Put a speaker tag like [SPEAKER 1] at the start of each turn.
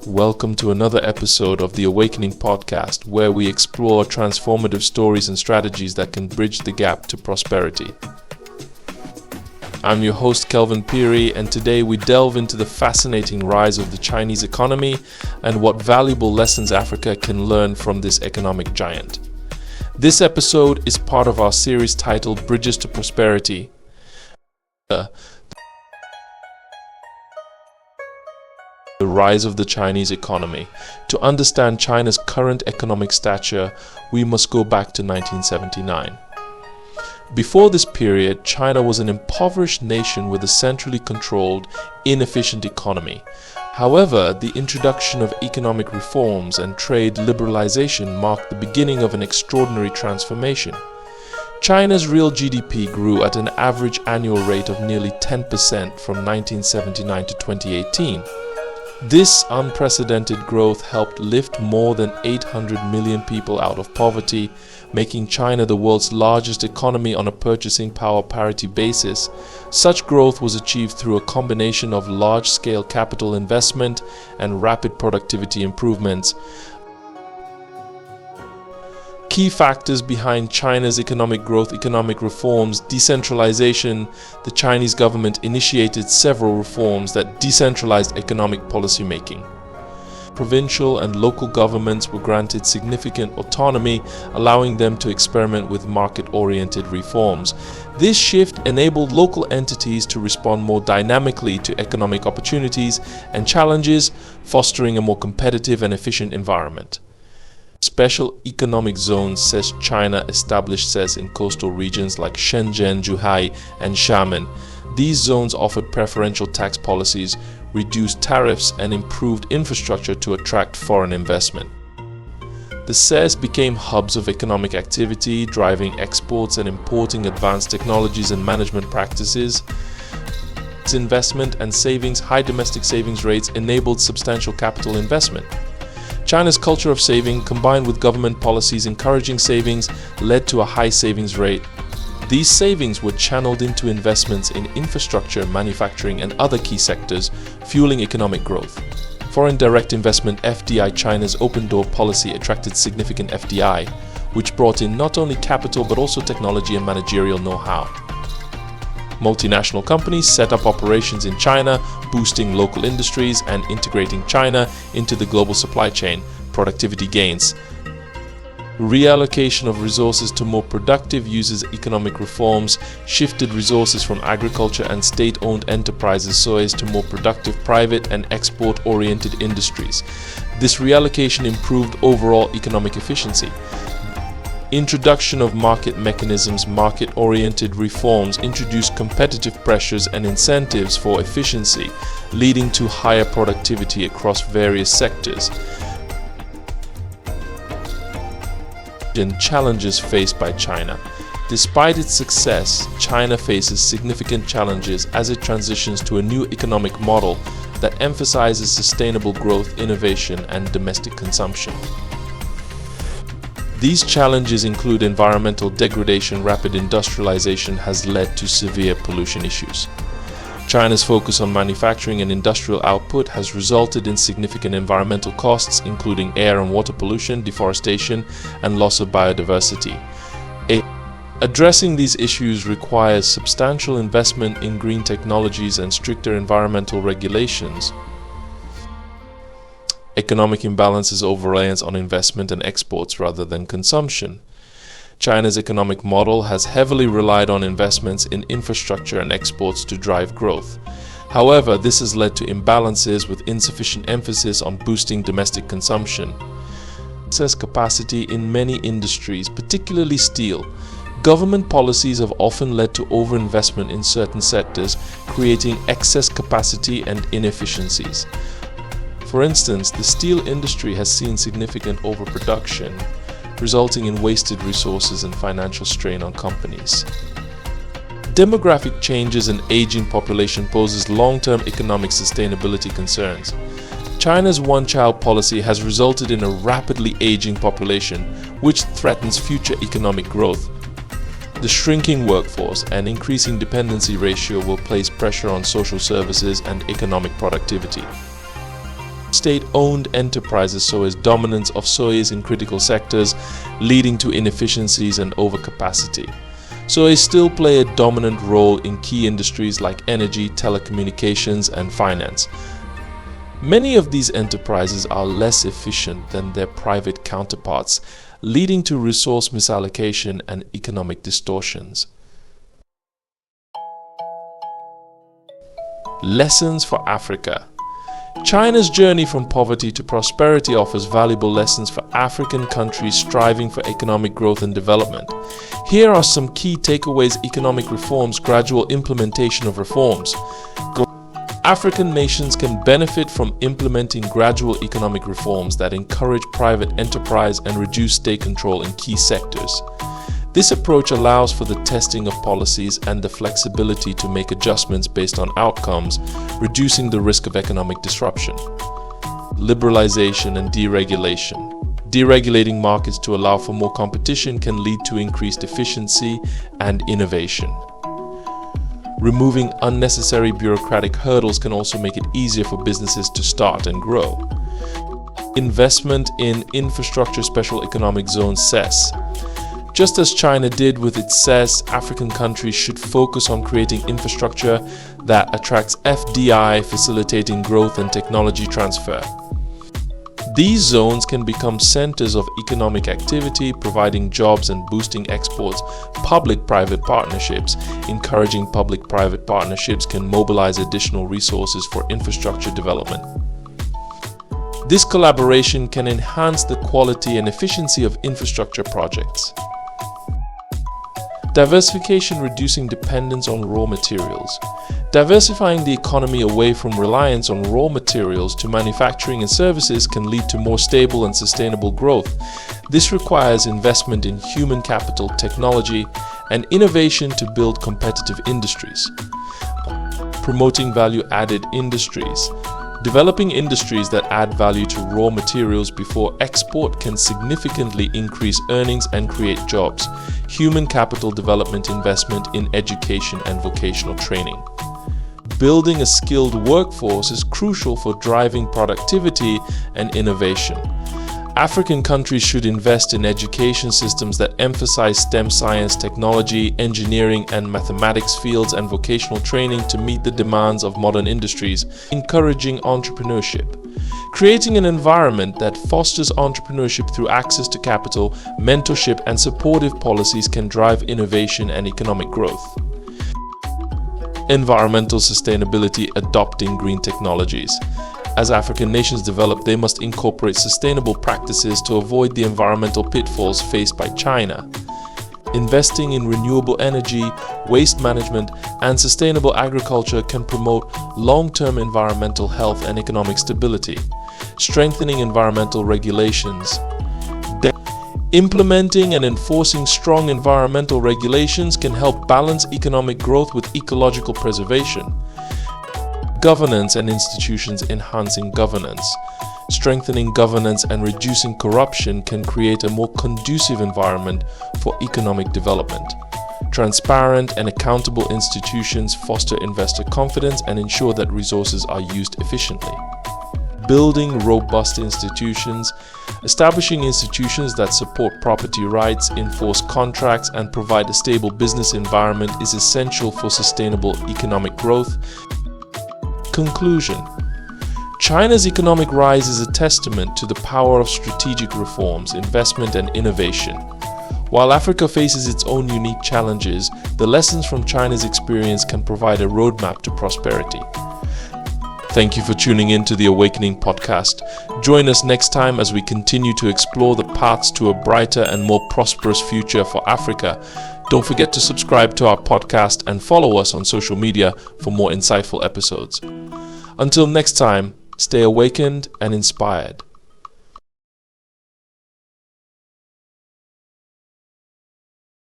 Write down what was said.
[SPEAKER 1] Welcome to another episode of the Awakening Podcast, where we explore transformative stories and strategies that can bridge the gap to prosperity. I'm your host, Kelvin Phiri, and today we delve into the fascinating rise of the Chinese economy and what valuable lessons Africa can learn from this economic giant. This episode is part of our series titled Bridges to Prosperity. The rise of the Chinese economy. To understand China's current economic stature, we must go back to 1979. Before this period, China was an impoverished nation with a centrally controlled, inefficient economy. However, the introduction of economic reforms and trade liberalization marked the beginning of an extraordinary transformation. China's real GDP grew at an average annual rate of nearly 10% from 1979 to 2018. This unprecedented growth helped lift more than 800 million people out of poverty, making China the world's largest economy on a purchasing power parity basis. Such growth was achieved through a combination of large-scale capital investment and rapid productivity improvements. Key factors behind China's economic growth, economic reforms, decentralization. The Chinese government initiated several reforms that decentralized economic policymaking. Provincial and local governments were granted significant autonomy, allowing them to experiment with market-oriented reforms. This shift enabled local entities to respond more dynamically to economic opportunities and challenges, fostering a more competitive and efficient environment. Special economic zones, says China established in coastal regions like Shenzhen, Zhuhai, and Xiamen. These zones offered preferential tax policies, reduced tariffs, and improved infrastructure to attract foreign investment. The CES became hubs of economic activity, driving exports and importing advanced technologies and management practices. Its investment and savings, high domestic savings rates enabled substantial capital investment. China's culture of saving, combined with government policies encouraging savings, led to a high savings rate. These savings were channeled into investments in infrastructure, manufacturing, and other key sectors, fueling economic growth. Foreign direct investment (FDI). China's open door policy attracted significant FDI, which brought in not only capital but also technology and managerial know-how. Multinational companies set up operations in China, boosting local industries and integrating China into the global supply chain. Productivity gains. Reallocation of resources to more productive uses. Economic reforms shifted resources from agriculture and state-owned enterprises so as to more productive private and export-oriented industries. This reallocation improved overall economic efficiency. Introduction of market mechanisms. Market-oriented reforms introduced competitive pressures and incentives for efficiency, leading to higher productivity across various sectors. And challenges faced by China. Despite its success, China faces significant challenges as it transitions to a new economic model that emphasizes sustainable growth, innovation, and domestic consumption. These challenges include environmental degradation. Rapid industrialization has led to severe pollution issues. China's focus on manufacturing and industrial output has resulted in significant environmental costs, including air and water pollution, deforestation, and loss of biodiversity. Addressing these issues requires substantial investment in green technologies and stricter environmental regulations. Economic imbalances, over-reliance on investment and exports rather than consumption. China's economic model has heavily relied on investments in infrastructure and exports to drive growth. However, this has led to imbalances with insufficient emphasis on boosting domestic consumption. Excess capacity in many industries, particularly steel. Government policies have often led to overinvestment in certain sectors, creating excess capacity and inefficiencies. For instance, the steel industry has seen significant overproduction, resulting in wasted resources and financial strain on companies. Demographic changes and aging population poses long-term economic sustainability concerns. China's one-child policy has resulted in a rapidly aging population, which threatens future economic growth. The shrinking workforce and increasing dependency ratio will place pressure on social services and economic productivity. state-owned enterprises so as dominance of SOEs in critical sectors, leading to inefficiencies and overcapacity. SOEs still play a dominant role in key industries like energy, telecommunications, and finance. Many of these enterprises are less efficient than their private counterparts, leading to resource misallocation and economic distortions. Lessons for Africa. China's journey from poverty to prosperity offers valuable lessons for African countries striving for economic growth and development. Here are some key takeaways: economic reforms, gradual implementation of reforms. African nations can benefit from implementing gradual economic reforms that encourage private enterprise and reduce state control in key sectors. This approach allows for the testing of policies and the flexibility to make adjustments based on outcomes, reducing the risk of economic disruption. Liberalization and deregulation. Deregulating markets to allow for more competition can lead to increased efficiency and innovation. Removing unnecessary bureaucratic hurdles can also make it easier for businesses to start and grow. Investment in Infrastructure Special Economic Zone (CES). Just as China did with its CES, African countries should focus on creating infrastructure that attracts FDI, facilitating growth and technology transfer. These zones can become centers of economic activity, providing jobs and boosting exports. Public-private partnerships. Encouraging public-private partnerships can mobilize additional resources for infrastructure development. This collaboration can enhance the quality and efficiency of infrastructure projects. Diversification, reducing dependence on raw materials. Diversifying the economy away from reliance on raw materials to manufacturing and services can lead to more stable and sustainable growth. This requires investment in human capital, technology, and innovation to build competitive industries. Promoting value-added industries. Developing industries that add value to raw materials before export can significantly increase earnings and create jobs. Human capital development, investment in education and vocational training. Building a skilled workforce is crucial for driving productivity and innovation. African countries should invest in education systems that emphasize STEM, science, technology, engineering, and mathematics fields and vocational training to meet the demands of modern industries. Encouraging entrepreneurship. Creating an environment that fosters entrepreneurship through access to capital, mentorship, and supportive policies can drive innovation and economic growth. Environmental sustainability, adopting green technologies. As African nations develop, they must incorporate sustainable practices to avoid the environmental pitfalls faced by China. Investing in renewable energy, waste management, and sustainable agriculture can promote long-term environmental health and economic stability. Strengthening environmental regulations. Implementing and enforcing strong environmental regulations can help balance economic growth with ecological preservation. Governance and institutions, enhancing governance. Strengthening governance and reducing corruption can create a more conducive environment for economic development. Transparent and accountable institutions foster investor confidence and ensure that resources are used efficiently. Building robust institutions. Establishing institutions that support property rights, enforce contracts, and provide a stable business environment is essential for sustainable economic growth. Conclusion. China's economic rise is a testament to the power of strategic reforms, investment, and innovation. While Africa faces its own unique challenges, the lessons from China's experience can provide a roadmap to prosperity. Thank you for tuning in to the Awakening Podcast. Join us next time as we continue to explore the paths to a brighter and more prosperous future for Africa. Don't forget to subscribe to our podcast and follow us on social media for more insightful episodes. Until next time, stay awakened and inspired.